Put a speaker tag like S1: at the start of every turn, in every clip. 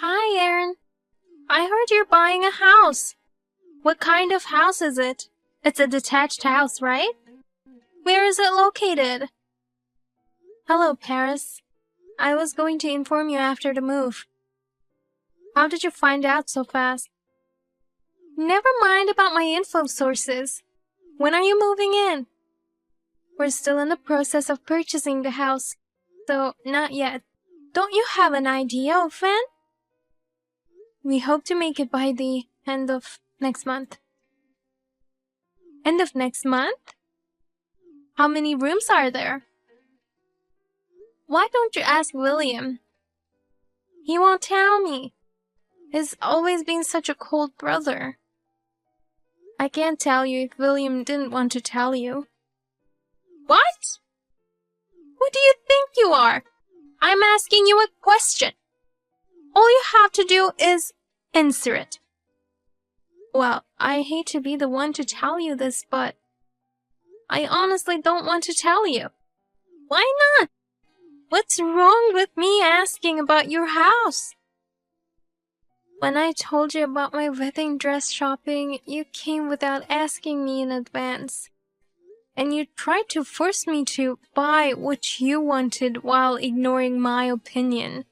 S1: Hi, Aaron. I heard you're buying a house. What kind of house is it? It's a detached house, right? Where is it located? Hello, Paris. I was going to inform you after the move. How did you find out so fast? Never mind about my info sources. When are you moving in? We're still in the process of purchasing the house, so not yet. Don't you have an idea of when? We hope to make it by the end of next month. End of next month? How many rooms are there? Why don't you ask William? He won't tell me. He's always been such a cold brother. I can't tell you if William didn't want to tell you. What? Who do you think you are? I'm asking you a question. All you have to do is answer it. Well, I hate to be the one to tell you this, but I honestly don't want to tell you. Why not? What's wrong with me asking about your house? When I told you about my wedding dress shopping, you came without asking me in advance. And you tried to force me to buy what you wanted while ignoring my opinion.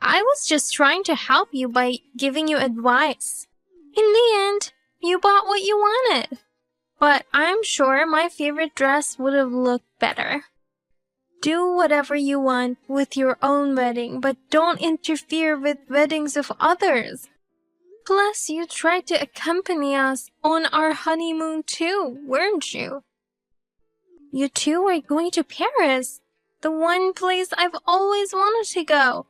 S1: I was just trying to help you by giving you advice. In the end, you bought what you wanted. But I'm sure my favorite dress would have looked better. Do whatever you want with your own wedding, but don't interfere with weddings of others. Plus, you tried to accompany us on our honeymoon too, weren't you? You two were going to Paris, the one place I've always wanted to go.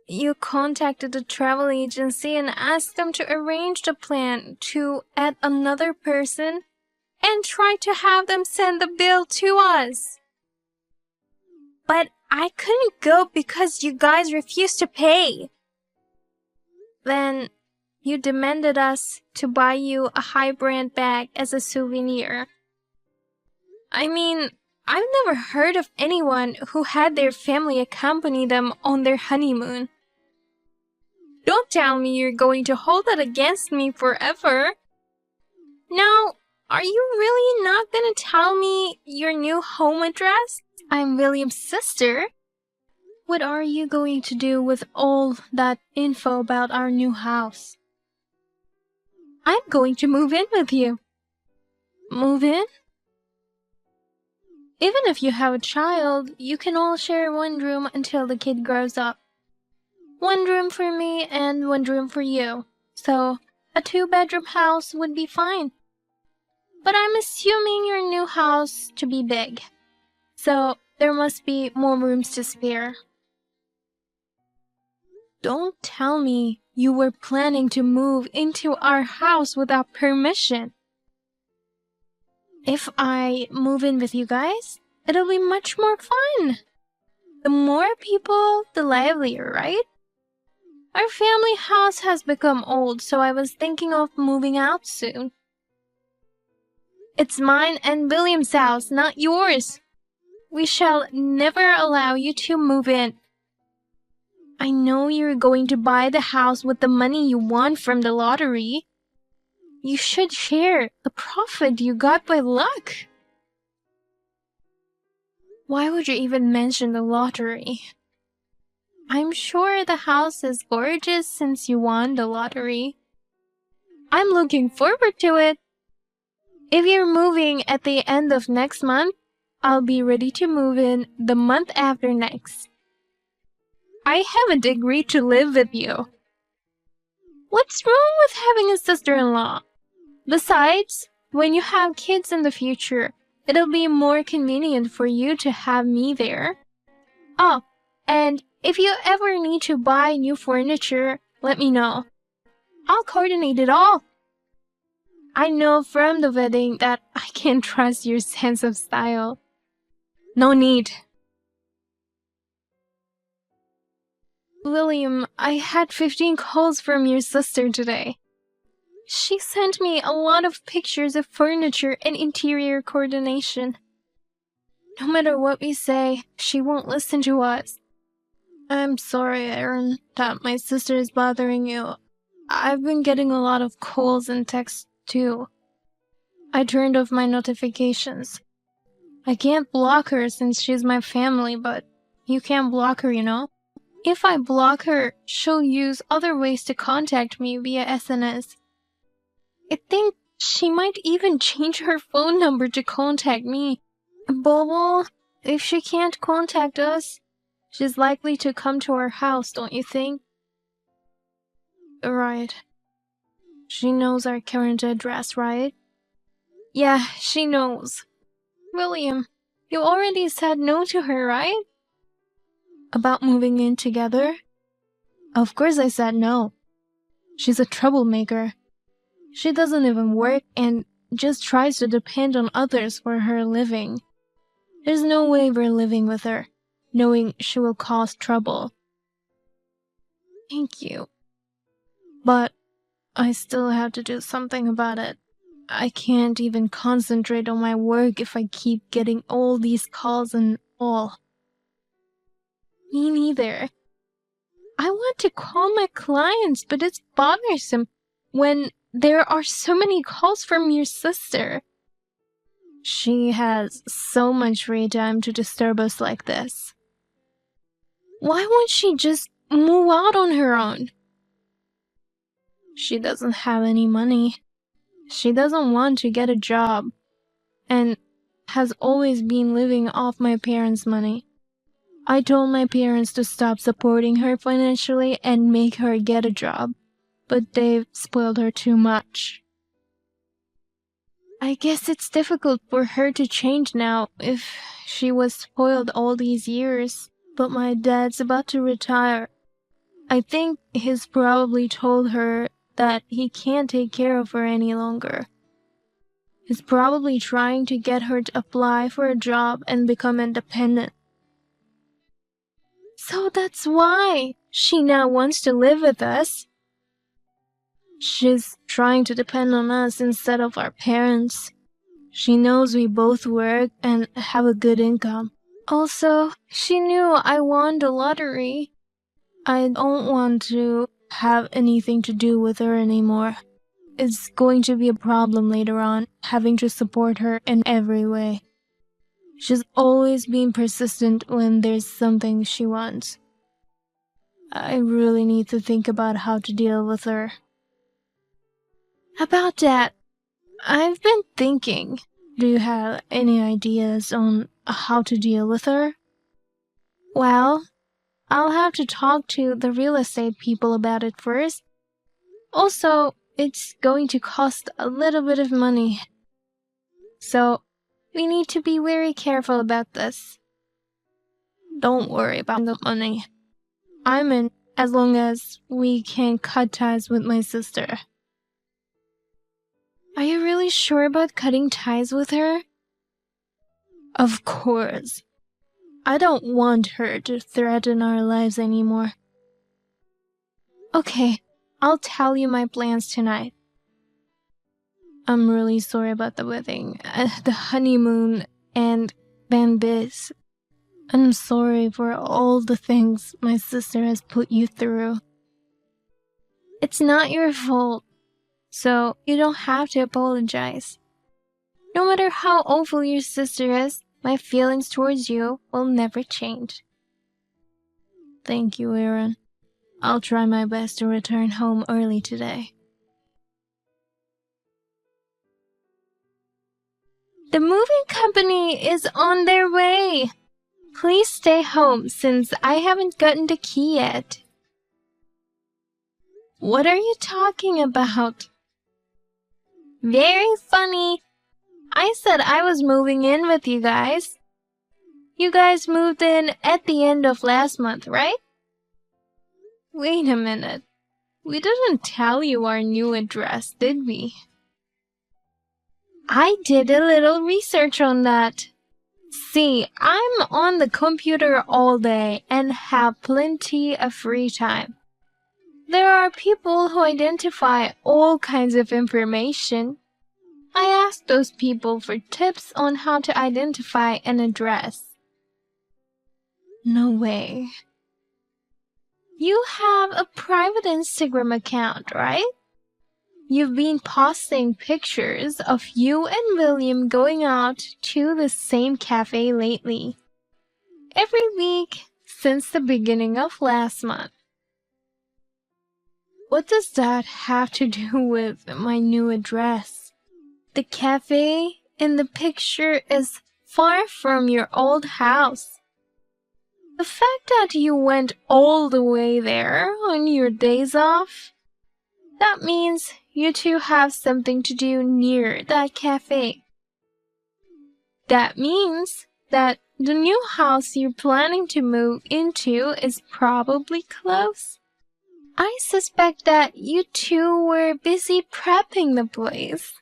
S1: You contacted the travel agency and asked them to arrange the plan to add another person and tried to have them send the bill to us. But I couldn't go because you guys refused to pay. Then you demanded us to buy you a high-brand bag as a souvenir. I mean, I've never heard of anyone who had their family accompany them on their honeymoon. Don't tell me you're going to hold that against me forever. Now, are you really not going to tell me your new home address? I'm William's sister. What are you going to do with all that info about our new house? I'm going to move in with you. Move in? Even if you have a child, you can all share one room until the kid grows up. One room for me and one room for you. So, a 2-bedroom house would be fine. But I'm assuming your new house to be big. So, there must be more rooms to spare. Don't tell me you were planning to move into our house without permission. If I move in with you guys, it'll be much more fun. The more people, the livelier, right? Our family house has become old, so I was thinking of moving out soon. It's mine and William's house, not yours. We shall never allow you to move in. I know you're going to buy the house with the money you won from the lottery. You should share the profit you got by luck. Why would you even mention the lottery? I'm sure the house is gorgeous since you won the lottery. I'm looking forward to it. If you're moving at the end of next month, I'll be ready to move in the month after next. I haven't agreed to live with you. What's wrong with having a sister-in-law? Besides, when you have kids in the future, it'll be more convenient for you to have me there. Oh, and if you ever need to buy new furniture, let me know. I'll coordinate it all. I know from the wedding that I can trust your sense of style. No need. William, I had 15 calls from your sister today. She sent me a lot of pictures of furniture and interior coordination. No matter what we say, she won't listen to us. I'm sorry, Aaron, that my sister is bothering you. I've been getting a lot of calls and texts too. I turned off my notifications. I can't block her since she's my family, but you can't block her, you know? If I block her, she'll use other ways to contact me via SNS. I think she might even change her phone number to contact me. Bobo, if she can't contact us, she's likely to come to our house, don't you think? Right. She knows our current address, right? Yeah, she knows. William, you already said no to her, right? About moving in together? Of course I said no. She's a troublemaker. She doesn't even work and just tries to depend on others for her living. There's no way we're living with her, knowing she will cause trouble. Thank you. But I still have to do something about it. I can't even concentrate on my work if I keep getting all these calls and all. Me neither. I want to call my clients, but it's bothersome when there are so many calls from your sister. She has so much free time to disturb us like this. Why won't she just move out on her own? She doesn't have any money. She doesn't want to get a job and has always been living off my parents' money. I told my parents to stop supporting her financially and make her get a job, but they've spoiled her too much. I guess it's difficult for her to change now if she was spoiled all these years, but my dad's about to retire. I think he's probably told her that he can't take care of her any longer. He's probably trying to get her to apply for a job and become independent. So that's why she now wants to live with us. She's trying to depend on us instead of our parents. She knows we both work and have a good income. Also, she knew I won the lottery. I don't want to have anything to do with her anymore. It's going to be a problem later on, having to support her in every way. She's always been persistent when there's something she wants. I really need to think about how to deal with her. About that, I've been thinking. Do you have any ideas on how to deal with her? Well, I'll have to talk to the real estate people about it first. Also, it's going to cost a little bit of money. So, we need to be very careful about this. Don't worry about the money. I'm in as long as we can cut ties with my sister. Are you really sure about cutting ties with her? Of course. I don't want her to threaten our lives anymore. Okay, I'll tell you my plans tonight. I'm really sorry about the wedding, the honeymoon, and then this. I'm sorry for all the things my sister has put you through. It's not your fault, so you don't have to apologize. No matter how awful your sister is, my feelings towards you will never change. Thank you, Aaron. I'll try my best to return home early today. The moving company is on their way. Please stay home since I haven't gotten the key yet. What are you talking about? Very funny. I said I was moving in with you guys. You guys moved in at the end of last month, right? Wait a minute. We didn't tell you our new address, did we? I did a little research on that. See, I'm on the computer all day and have plenty of free time. There are people who identify all kinds of information. I asked those people for tips on how to identify an address. No way. You have a private Instagram account, right? You've been posting pictures of you and William going out to the same cafe lately. Every week since the beginning of last month. What does that have to do with my new address? The cafe in the picture is far from your old house. The fact that you went all the way there on your days off, that means you two have something to do near that cafe. That means that the new house you're planning to move into is probably close. I suspect that you two were busy prepping the place.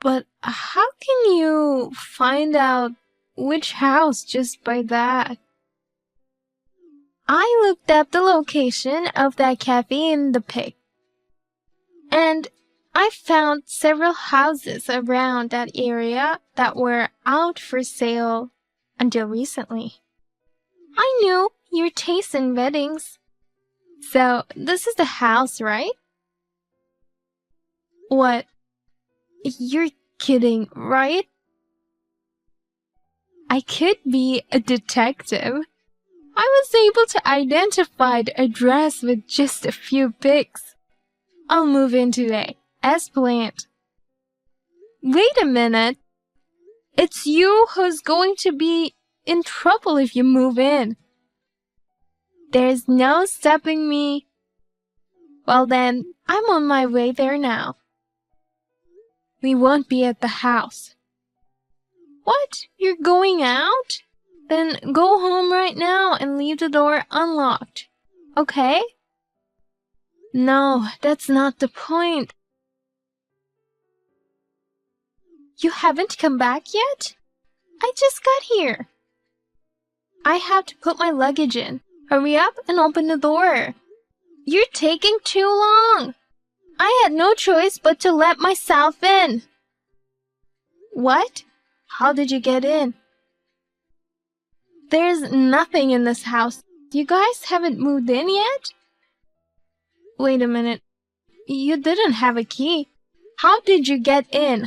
S1: But how can you find out which house just by that? I looked up the location of that cafe in the pic, and I found several houses around that area that were out for sale until recently. I knew your taste in weddings. So, this is the house, right? What? You're kidding, right? I could be a detective. I was able to identify the address with just a few pics. I'll move in today, as planned. Wait a minute. It's you who's going to be in trouble if you move in. There's no stopping me. Well then, I'm on my way there now. We won't be at the house. What? You're going out? Then go home right now and leave the door unlocked. Okay? No, that's not the point. You haven't come back yet? I just got here. I have to put my luggage in. Hurry up and open the door. You're taking too long. I had no choice but to let myself in. What? How did you get in? There's nothing in this house. You guys haven't moved in yet? Wait a minute. You didn't have a key. How did you get in?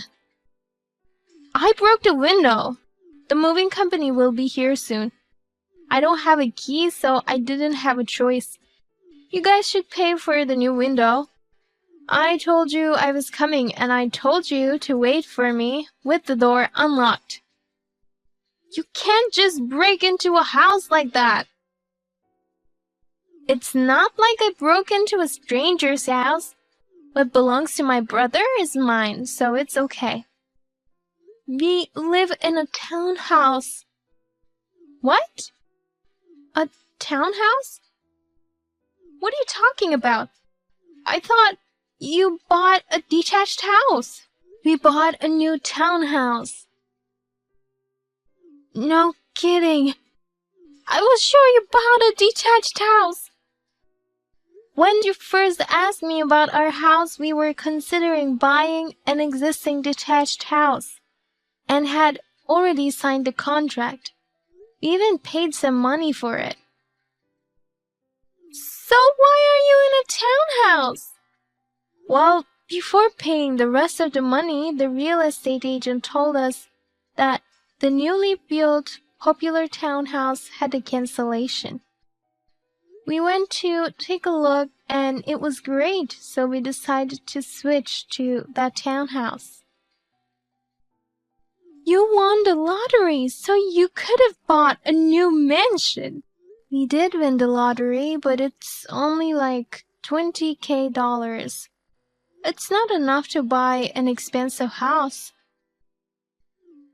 S1: I broke the window. The moving company will be here soon. I don't have a key, so I didn't have a choice. You guys should pay for the new window. I told you I was coming, and I told you to wait for me with the door unlocked. You can't just break into a house like that. It's not like I broke into a stranger's house. What belongs to my brother is mine, so it's okay. We live in a townhouse. What? A townhouse? What are you talking about? I thought you bought a detached house. We bought a new townhouse. No kidding. I was sure you bought a detached house. When you first asked me about our house, we were considering buying an existing detached house and had already signed the contract. We even paid some money for it. So why are you in a townhouse? Well, before paying the rest of the money, the real estate agent told us that the newly built popular townhouse had a cancellation. We went to take a look and it was great, so we decided to switch to that townhouse. You won the lottery, so you could have bought a new mansion. We did win the lottery, but it's only like $20,000. It's not enough to buy an expensive house.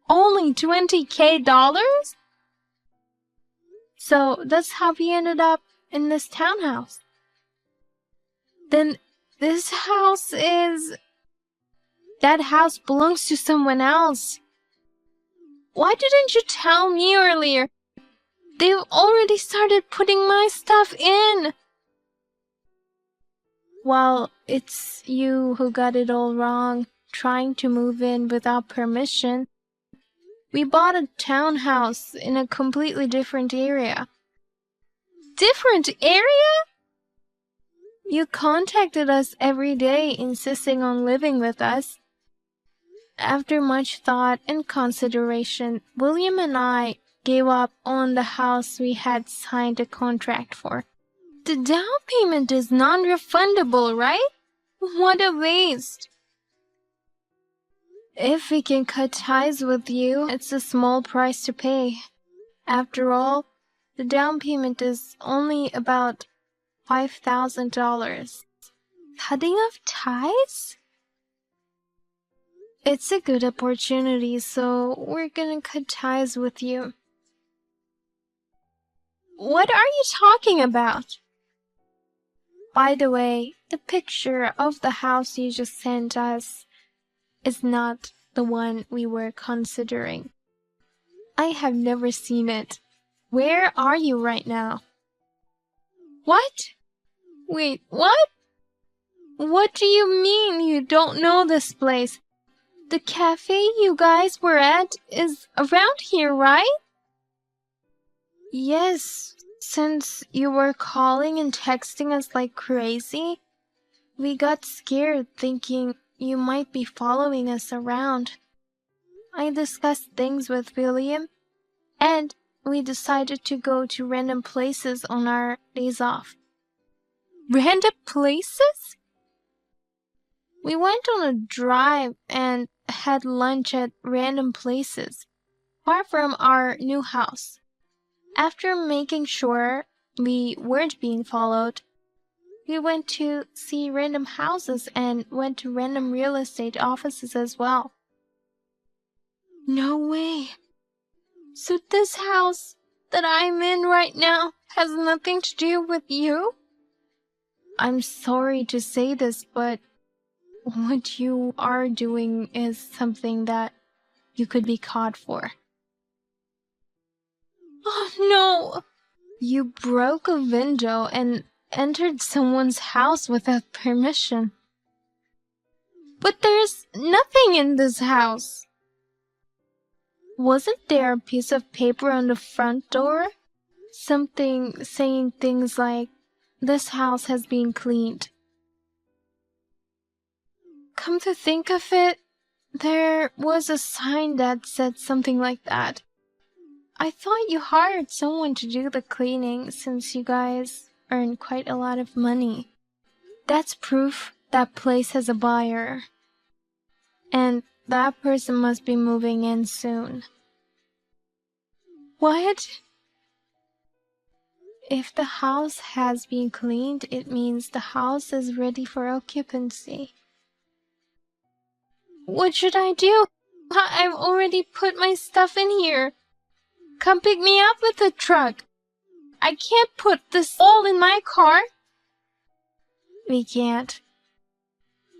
S1: Only $20,000? So that's how we ended up in this townhouse. Then this house is... That house belongs to someone else. Why didn't you tell me earlier? They've already started putting my stuff in. Well, it's you who got it all wrong, trying to move in without permission. We bought a townhouse in a completely different area. different area? You contacted us every day, insisting on living with us. After much thought and consideration, William and I gave up on the house we had signed a contract for. The down payment is non-refundable, right? What a waste. If we can cut ties with you, it's a small price to pay. After all, the down payment is only about $5,000. Cutting off ties? It's a good opportunity, so we're gonna cut ties with you. What are you talking about? By the way, the picture of the house you just sent us is not the one we were considering. I have never seen it. Where are you right now? What? Wait, what? What do you mean you don't know this place? The cafe you guys were at is around here, right? Yes, since you were calling and texting us like crazy, we got scared thinking you might be following us around. I discussed things with William, and we decided to go to random places on our days off. Random places? We went on a drive and had lunch at random places, far from our new house. After making sure we weren't being followed, we went to see random houses and went to random real estate offices as well. No way. So this house that I'm in right now has nothing to do with you? I'm sorry to say this, but what you are doing is something that you could be caught for. Oh no! You broke a window and entered someone's house without permission. But there's nothing in this house. Wasn't there a piece of paper on the front door? Something saying things like, "This house has been cleaned." Come to think of it, there was a sign that said something like that. I thought you hired someone to do the cleaning since you guys earn quite a lot of money. That's proof that place has a buyer. And that person must be moving in soon. What? If the house has been cleaned, it means the house is ready for occupancy. What should I do? I've already put my stuff in here. Come pick me up with the truck. I can't put this all in my car. We can't.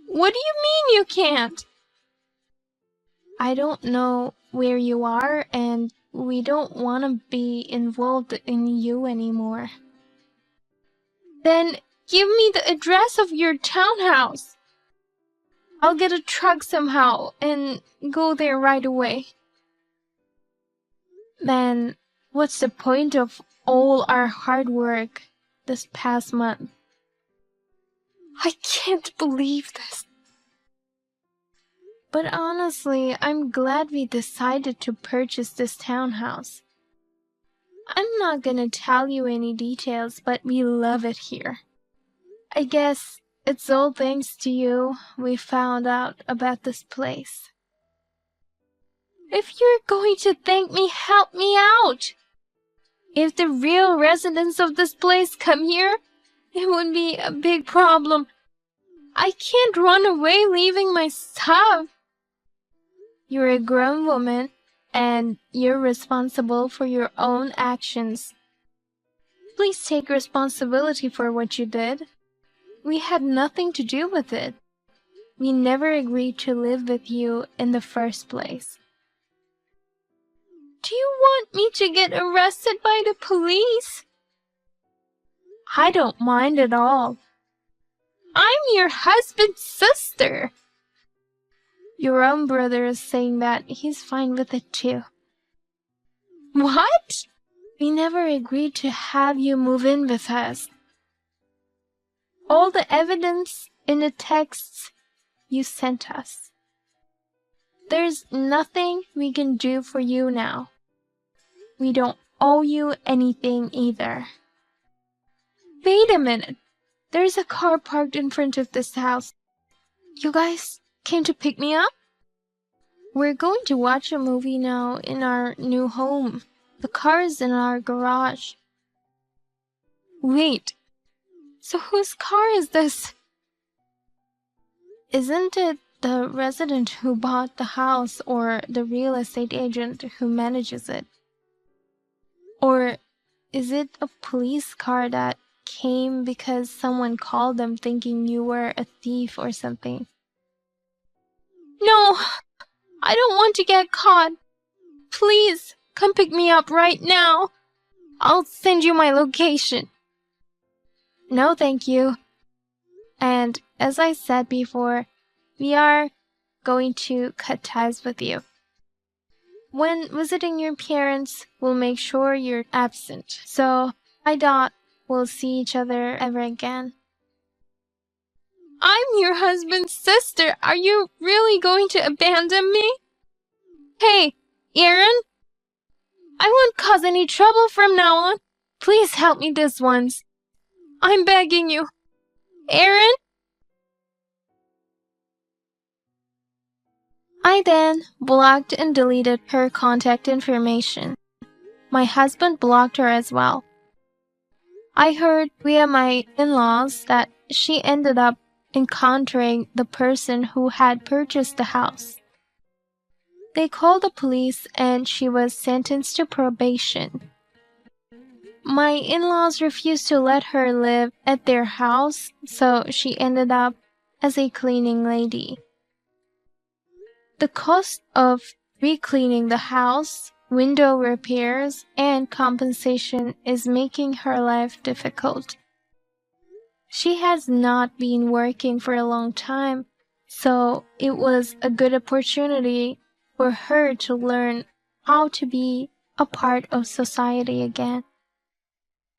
S1: What do you mean you can't? I don't know where you are, and we don't want to be involved in you anymore. Then give me the address of your townhouse. I'll get a truck somehow and go there right away. Then what's the point of all our hard work this past month? I can't believe this. But honestly, I'm glad we decided to purchase this townhouse. I'm not gonna tell you any details, but we love it here. I guess it's all thanks to you we found out about this place. If you're going to thank me, help me out. If the real residents of this place come here, it would be a big problem. I can't run away leaving my stuff. You're a grown woman, and you're responsible for your own actions. Please take responsibility for what you did. We had nothing to do with it. We never agreed to live with you in the first place. Do you want me to get arrested by the police? I don't mind at all. I'm your husband's sister. Your own brother is saying that he's fine with it too. What? We never agreed to have you move in with us. All the evidence in the texts you sent us. There's nothing we can do for you now. We don't owe you anything either. Wait a minute. There's a car parked in front of this house. You guys came to pick me up? We're going to watch a movie now in our new home. The car is in our garage. Wait. So whose car is this? Isn't it the resident who bought the house or the real estate agent who manages it? Or is it a police car that came because someone called them thinking you were a thief or something? No, I don't want to get caught. Please, come pick me up right now. I'll send you my location. No, thank you. And as I said before, we are going to cut ties with you. When visiting your parents, we'll make sure you're absent. So I doubt we'll see each other ever again. I'm your husband's sister. Are you really going to abandon me? Hey, Aaron, I won't cause any trouble from now on. Please help me this once. I'm begging you. Aaron? I then blocked and deleted her contact information. My husband blocked her as well. I heard via my in-laws that she ended up encountering the person who had purchased the house. They called the police and she was sentenced to probation. My in-laws refused to let her live at their house, so she ended up as a cleaning lady. The cost of re-cleaning the house, window repairs, and compensation is making her life difficult. She has not been working for a long time, so it was a good opportunity for her to learn how to be a part of society again.